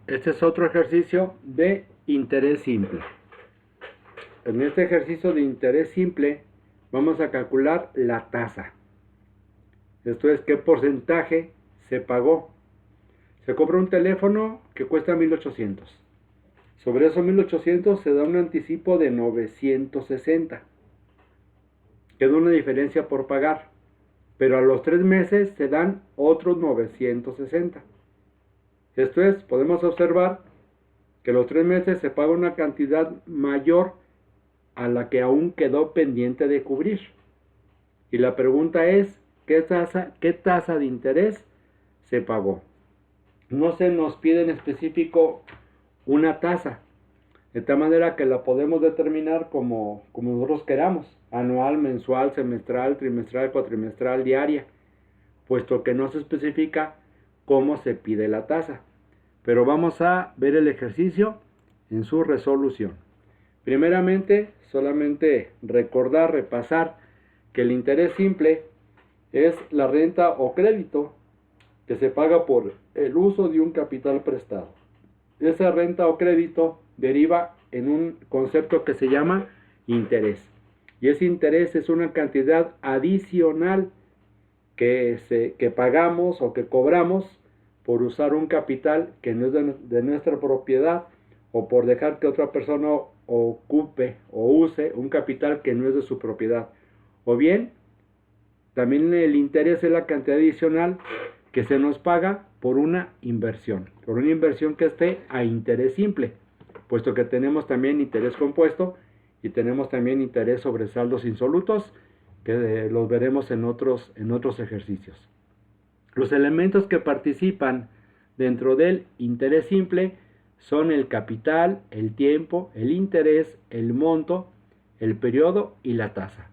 Este es otro ejercicio de interés simple. En este ejercicio de interés simple vamos a calcular la tasa. Esto es, qué porcentaje se pagó. Se compra un teléfono que cuesta 1,800. Sobre esos 1,800 se da un anticipo de 960. Queda una diferencia por pagar. Pero a los 3 meses se dan otros 960. Esto es, podemos observar que a los 3 meses se paga una cantidad mayor a la que aún quedó pendiente de cubrir. Y la pregunta es, ¿qué tasa de interés se pagó? No se nos pide en específico una tasa, de tal manera que la podemos determinar como nosotros queramos, anual, mensual, semestral, trimestral, cuatrimestral, diaria, puesto que no se especifica cómo se pide la tasa. Pero vamos a ver el ejercicio en su resolución. Primeramente, solamente repasar que el interés simple es la renta o crédito que se paga por el uso de un capital prestado. Esa renta o crédito deriva en un concepto que se llama interés. Y ese interés es una cantidad adicional que pagamos o que cobramos por usar un capital que no es de nuestra propiedad, o por dejar que otra persona ocupe o use un capital que no es de su propiedad. O bien, también el interés es la cantidad adicional que se nos paga por una inversión que esté a interés simple, puesto que tenemos también interés compuesto y tenemos también interés sobre saldos insolutos, que los veremos en otros ejercicios. Los elementos que participan dentro del interés simple son el capital, el tiempo, el interés, el monto, el periodo y la tasa.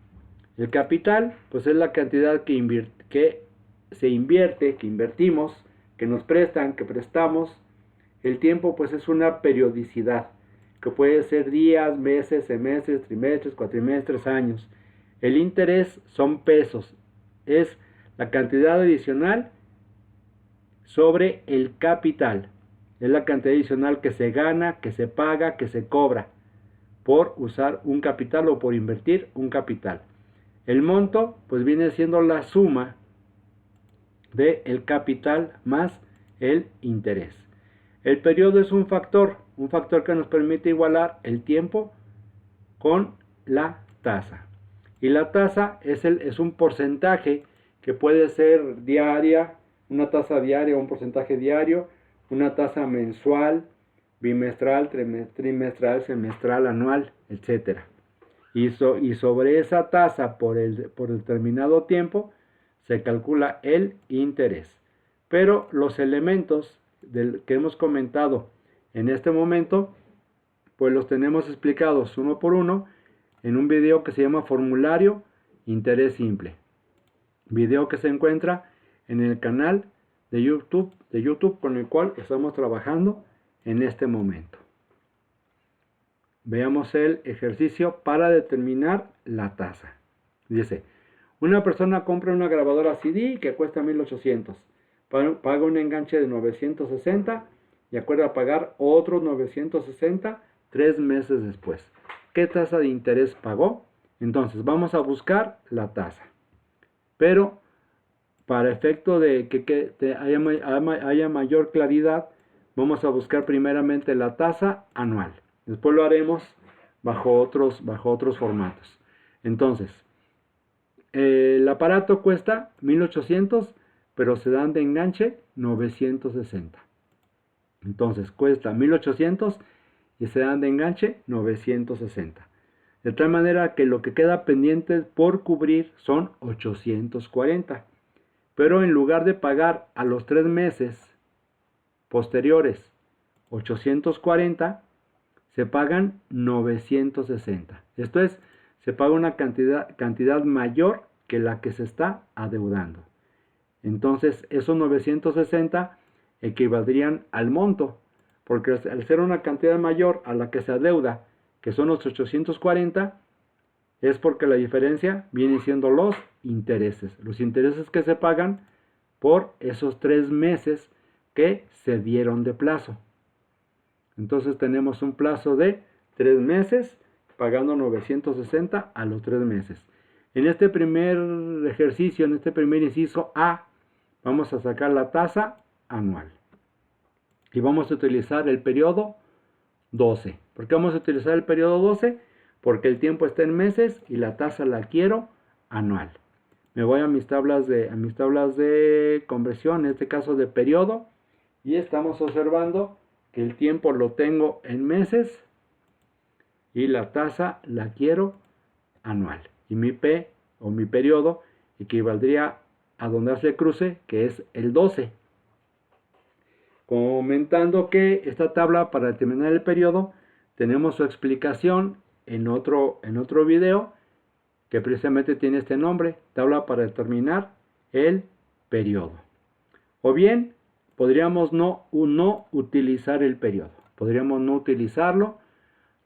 El capital, pues, es la cantidad que invertimos, que nos prestan, que prestamos. El tiempo, pues, es una periodicidad, que puede ser días, meses, semestres, trimestres, cuatrimestres, años. El interés son pesos, es la cantidad adicional sobre el capital. Es la cantidad adicional que se gana, que se paga, que se cobra por usar un capital o por invertir un capital. El monto, pues, viene siendo la suma del capital más el interés. El periodo es un factor que nos permite igualar el tiempo con la tasa. Y la tasa es un porcentaje que puede ser diaria, una tasa diaria, un porcentaje diario, una tasa mensual, bimestral, trimestral, semestral, anual, etc. Y sobre esa tasa por determinado tiempo se calcula el interés. Pero los elementos que hemos comentado en este momento, pues los tenemos explicados uno por uno en un video que se llama Formulario Interés Simple. Video que se encuentra en el canal de YouTube con el cual estamos trabajando en este momento. Veamos el ejercicio para determinar la tasa. Dice, una persona compra una grabadora CD que cuesta 1,800. Paga un enganche de 960 y acuerda pagar otros 960 3 meses después. ¿Qué tasa de interés pagó? Entonces vamos a buscar la tasa. Pero para efecto de que haya mayor claridad, vamos a buscar primeramente la tasa anual. Después lo haremos bajo otros formatos. Entonces, el aparato cuesta 1,800, pero se dan de enganche 960. Entonces cuesta 1,800 y se dan de enganche 960. De tal manera que lo que queda pendiente por cubrir son 840. Pero en lugar de pagar a los 3 meses posteriores 840, se pagan 960. Esto es, se paga una cantidad mayor que la que se está adeudando. Entonces, esos 960 equivaldrían al monto, porque al ser una cantidad mayor a la que se adeuda, que son los 840, es porque la diferencia viene siendo los intereses que se pagan por esos 3 meses que se dieron de plazo. Entonces tenemos un plazo de 3 meses, pagando 960 a los 3 meses. En este primer ejercicio, en este primer inciso A, vamos a sacar la tasa anual. Y vamos a utilizar el periodo 12. ¿Por qué vamos a utilizar el periodo 12? Porque el tiempo está en meses y la tasa la quiero anual. Me voy a mis tablas de conversión, en este caso de periodo, y estamos observando que el tiempo lo tengo en meses y la tasa la quiero anual. Y mi P o mi periodo equivaldría a donde hace cruce, que es el 12. Comentando que esta tabla, para determinar el periodo, tenemos su explicación en otro video que precisamente tiene este nombre, tabla para determinar el periodo. O bien podríamos no utilizar el periodo, podríamos no utilizarlo,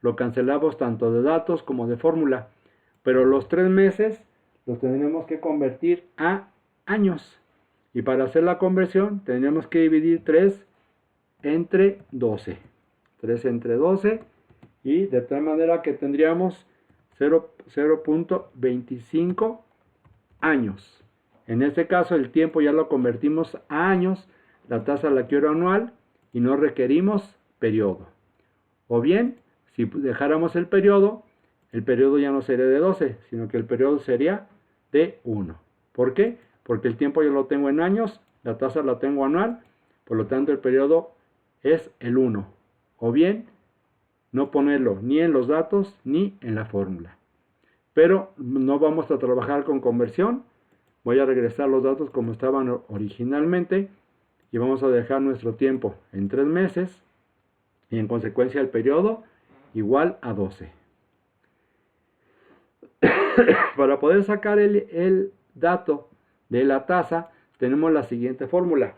lo cancelamos tanto de datos como de fórmula, pero los 3 meses los tendremos que convertir a años, y para hacer la conversión tendríamos que dividir 3 entre 12, 3 entre 12, y de tal manera que tendríamos 0.25 años. En este caso el tiempo ya lo convertimos a años, la tasa la quiero anual y no requerimos periodo. O bien, si dejáramos el periodo ya no sería de 12, sino que el periodo sería de 1. ¿Por qué? Porque el tiempo yo lo tengo en años, la tasa la tengo anual, por lo tanto el periodo es el 1. O bien, no ponerlo ni en los datos ni en la fórmula. Pero no vamos a trabajar con conversión. Voy a regresar los datos como estaban originalmente y vamos a dejar nuestro tiempo en 3 meses y en consecuencia el periodo igual a 12. Para poder sacar el dato de la tasa tenemos la siguiente fórmula: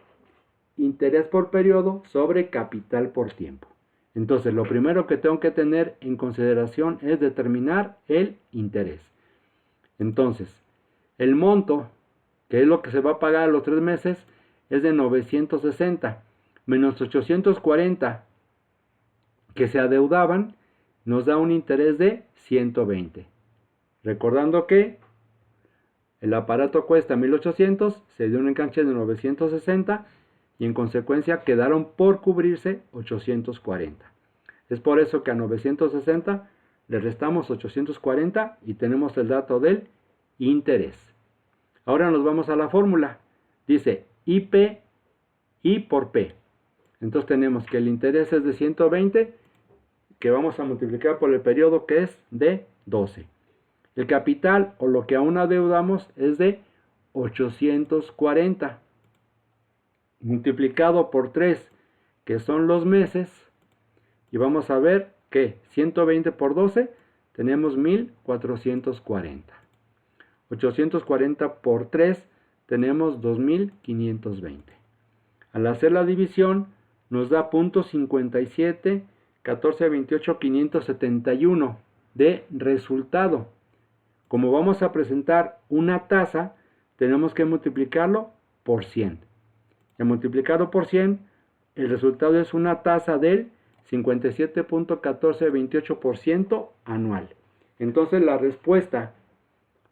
interés por periodo sobre capital por tiempo. Entonces lo primero que tengo que tener en consideración es determinar el interés. Entonces el monto, que es lo que se va a pagar a los 3 meses, es de 960 menos 840 que se adeudaban, nos da un interés de 120. Recordando que el aparato cuesta 1800, se dio un enganche de 960 y en consecuencia quedaron por cubrirse 840. Es por eso que a 960 le restamos 840 y tenemos el dato del interés. Ahora nos vamos a la fórmula. Dice IP I por P. Entonces tenemos que el interés es de 120, que vamos a multiplicar por el periodo, que es de 12. El capital, o lo que aún adeudamos, es de 840. Multiplicado por 3, que son los meses, y vamos a ver que 120 por 12 tenemos 1440. 840 por 3 tenemos 2520. Al hacer la división nos da .57 1428 571 de resultado. Como vamos a presentar una tasa, tenemos que multiplicarlo por 100. Y multiplicado por 100, el resultado es una tasa del 57.1428% anual. Entonces la respuesta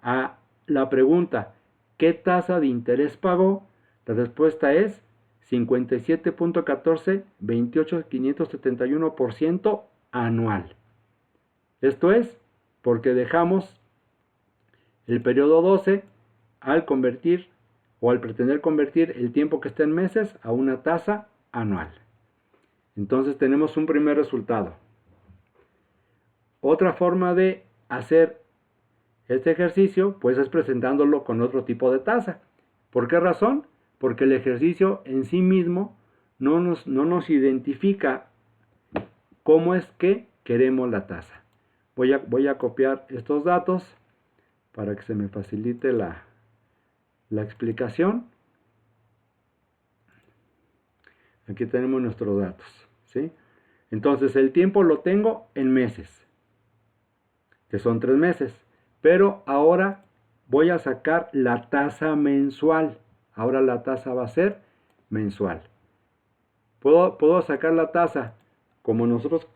a la pregunta ¿qué tasa de interés pagó? La respuesta es 57.1428.571% anual. Esto es porque dejamos el periodo 12 al convertir o al pretender convertir el tiempo que está en meses a una tasa anual. Entonces tenemos un primer resultado. Otra forma de hacer este ejercicio pues es presentándolo con otro tipo de tasa. ¿Por qué razón? Porque el ejercicio en sí mismo no nos identifica cómo es que queremos la tasa. Voy a copiar estos datos para que se me facilite la explicación. Aquí tenemos nuestros datos, ¿sí? Entonces el tiempo lo tengo en meses, que son 3 meses. Pero ahora voy a sacar la tasa mensual. Ahora la tasa va a ser mensual. Puedo sacar la tasa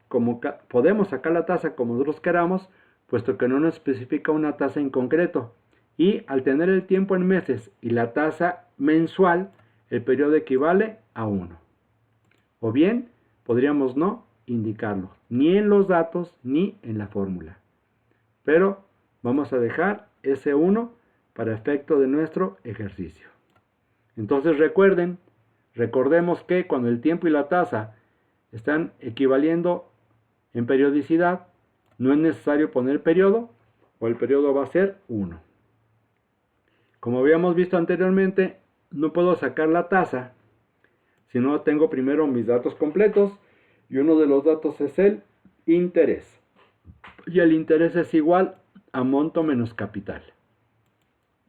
como podemos sacar la tasa como nosotros queramos, puesto que no nos especifica una tasa en concreto. Y al tener el tiempo en meses y la tasa mensual, el periodo equivale a 1. O bien, podríamos no indicarlo, ni en los datos ni en la fórmula. Pero vamos a dejar ese 1 para efecto de nuestro ejercicio. Entonces recordemos que cuando el tiempo y la tasa están equivaliendo en periodicidad, no es necesario poner periodo, o el periodo va a ser 1. Como habíamos visto anteriormente, no puedo sacar la tasa si no tengo primero mis datos completos, y uno de los datos es el interés. Y el interés es igual a monto menos capital.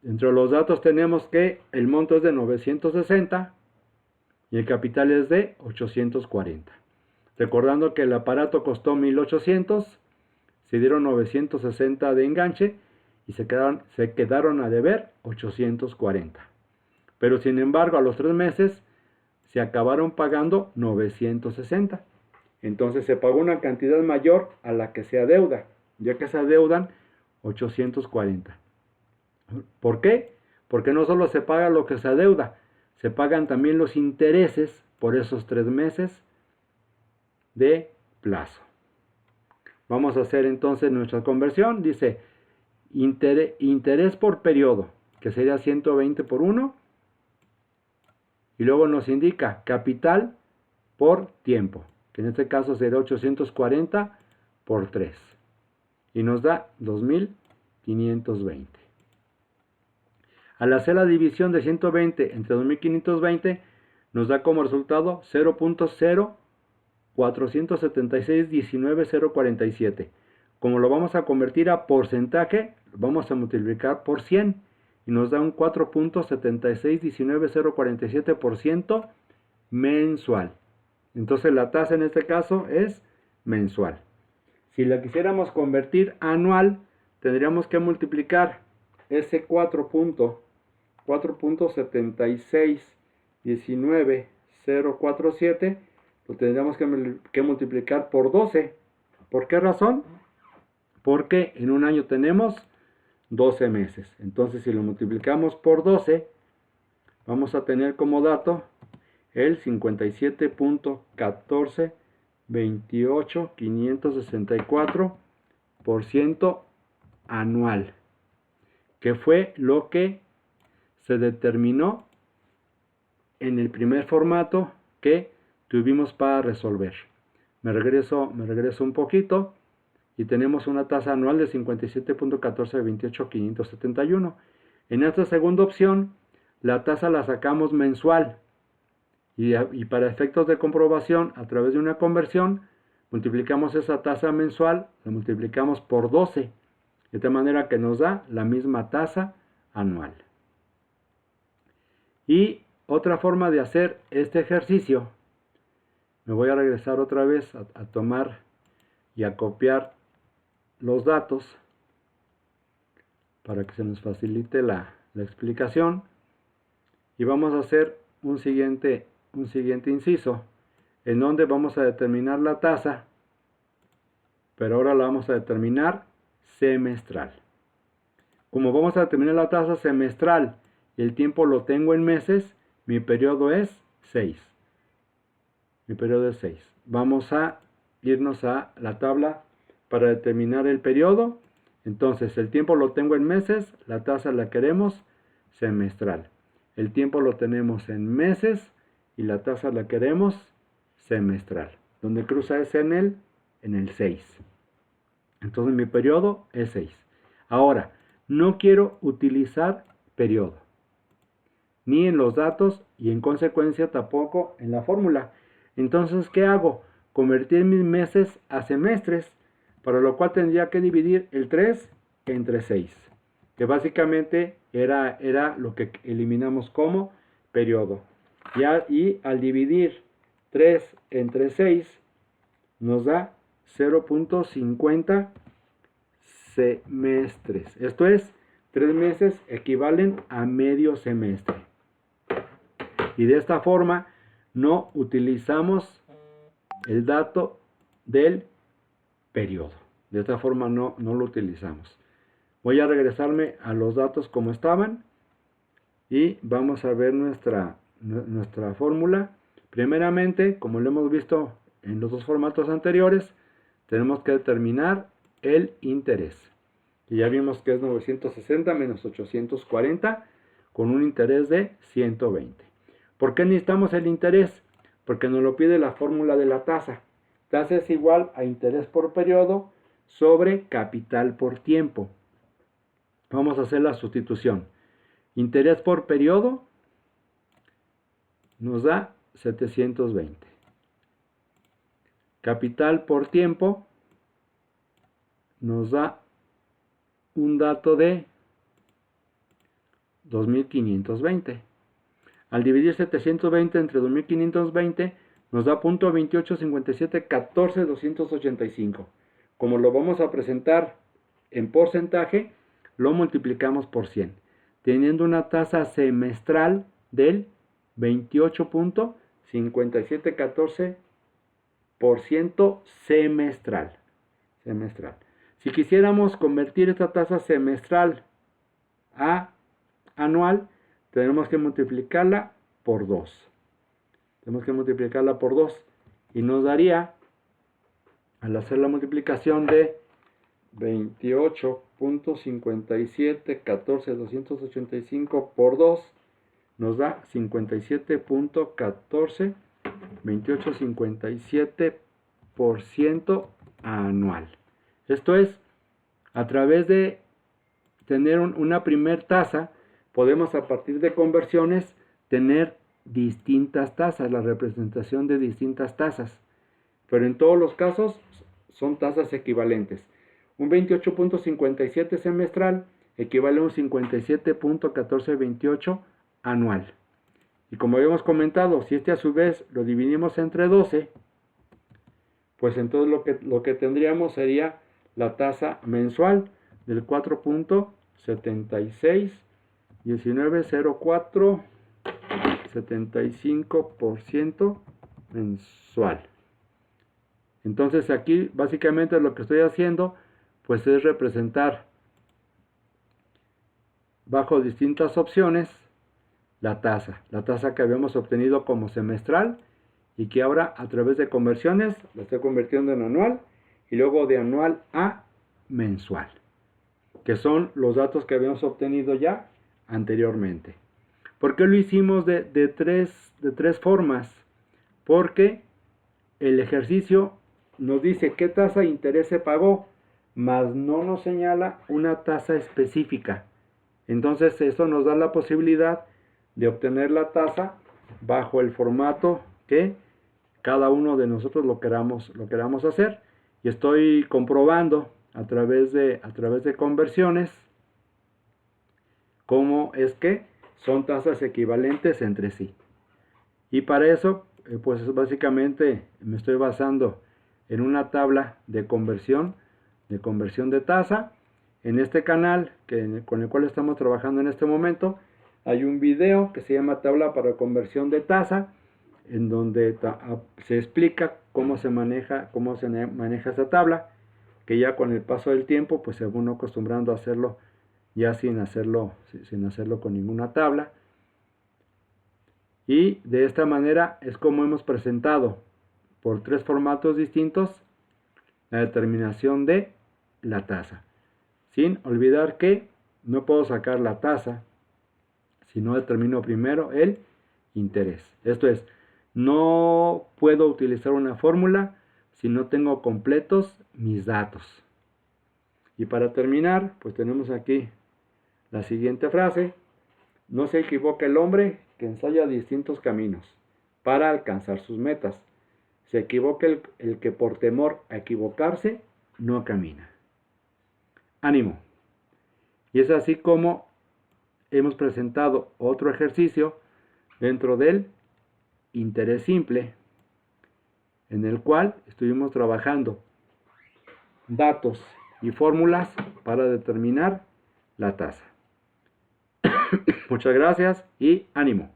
Entre los datos tenemos que el monto es de 960 y el capital es de 840. Recordando que el aparato costó 1800, se dieron 960 de enganche y se quedaron a deber 840. Pero sin embargo, a los 3 meses se acabaron pagando 960. Entonces se pagó una cantidad mayor a la que se adeuda, ya que se adeudan 840. ¿Por qué? Porque no solo se paga lo que se adeuda, se pagan también los intereses por esos 3 meses de plazo. Vamos a hacer entonces nuestra conversión. Dice interés por periodo, que sería 120 por 1. Y luego nos indica capital por tiempo, que en este caso será 840 por 3. Y nos da 2520. Al hacer la división de 120 entre 2520, nos da como resultado 0.047619.047. Como lo vamos a convertir a porcentaje, vamos a multiplicar por 100 y nos da un 4.7619.047% mensual. Entonces la tasa en este caso es mensual. Si la quisiéramos convertir anual, tendríamos que multiplicar ese 4.7619.047, lo tendríamos que multiplicar por 12. ¿Por qué razón? Porque en un año tenemos 12 meses. Entonces si lo multiplicamos por 12, vamos a tener como dato el 57.1428.564% anual, que fue lo que se determinó en el primer formato que tuvimos para resolver. Me regreso un poquito y tenemos una tasa anual de 57.1428.571. En esta segunda opción, la tasa la sacamos mensual y para efectos de comprobación a través de una conversión, multiplicamos esa tasa mensual, la multiplicamos por 12, de tal manera que nos da la misma tasa anual. Y otra forma de hacer este ejercicio, me voy a regresar otra vez a tomar y a copiar los datos para que se nos facilite la explicación, y vamos a hacer un siguiente inciso en donde vamos a determinar la tasa, pero ahora la vamos a determinar semestral. Como vamos a determinar la tasa semestral y el tiempo lo tengo en meses, mi periodo es 6. Vamos a irnos a la tabla para determinar el periodo. Entonces el tiempo lo tengo en meses, la tasa la queremos semestral. El tiempo lo tenemos en meses y la tasa la queremos semestral. Donde cruza es en el 6. Entonces mi periodo es 6. Ahora, no quiero utilizar periodo, ni en los datos y en consecuencia tampoco en la fórmula. Entonces, ¿qué hago? Convertir mis meses a semestres, para lo cual tendría que dividir el 3 entre 6, que básicamente era lo que eliminamos como periodo. Y al dividir 3 entre 6 nos da 0.50 semestres. Esto es, 3 meses equivalen a medio semestre. Y de esta forma no utilizamos el dato del periodo. De esta forma no lo utilizamos. Voy a regresarme a los datos como estaban y vamos a ver nuestra fórmula. Primeramente, como lo hemos visto en los dos formatos anteriores, tenemos que determinar el interés. Y ya vimos que es 960 menos 840 con un interés de 120. ¿Por qué necesitamos el interés? Porque nos lo pide la fórmula de la tasa. Tasa es igual a interés por periodo sobre capital por tiempo. Vamos a hacer la sustitución. Interés por periodo nos da 720. Capital por tiempo nos da un dato de 2520. Al dividir 720 entre 2520 nos da 0.285714.285. Como lo vamos a presentar en porcentaje, lo multiplicamos por 100, teniendo una tasa semestral del 28.5714% semestral. Si quisiéramos convertir esta tasa semestral a anual, tenemos que multiplicarla por 2. Y nos daría, al hacer la multiplicación de 28.5714.285 por 2, nos da 57.14, 28.57% anual. Esto es, a través de tener una primer tasa, podemos a partir de conversiones tener distintas tasas, la representación de distintas tasas. Pero en todos los casos son tasas equivalentes. Un 28.57 semestral equivale a un 57.1428 anual. Y como habíamos comentado, si este a su vez lo dividimos entre 12, pues entonces lo que tendríamos sería la tasa mensual del 4.76190475% mensual. Entonces aquí básicamente lo que estoy haciendo pues es representar bajo distintas opciones la tasa que habíamos obtenido como semestral y que ahora a través de conversiones la estoy convirtiendo en anual y luego de anual a mensual, que son los datos que habíamos obtenido ya anteriormente. ¿Por qué lo hicimos de tres formas? Porque el ejercicio nos dice qué tasa de interés se pagó, mas no nos señala una tasa específica. Entonces eso nos da la posibilidad de obtener la tasa bajo el formato que cada uno de nosotros lo queramos hacer. Y estoy comprobando a través de conversiones cómo es que son tasas equivalentes entre sí. Y para eso, pues básicamente me estoy basando en una tabla de conversión de tasa. En este canal con el cual estamos trabajando en este momento, hay un video que se llama Tabla para Conversión de Tasa, en donde se explica cómo se maneja esta tabla, que ya con el paso del tiempo pues se va uno acostumbrando a hacerlo ya sin hacerlo con ninguna tabla. Y de esta manera es como hemos presentado por tres formatos distintos la determinación de la tasa, sin olvidar que no puedo sacar la tasa si no determino primero el interés. Esto es, no puedo utilizar una fórmula si no tengo completos mis datos. Y para terminar, pues tenemos aquí la siguiente frase: no se equivoca el hombre que ensaya distintos caminos para alcanzar sus metas. Se equivoca el que por temor a equivocarse no camina. Ánimo. Y es así como hemos presentado otro ejercicio dentro del interés simple, en el cual estuvimos trabajando datos y fórmulas para determinar la tasa. Muchas gracias y ánimo.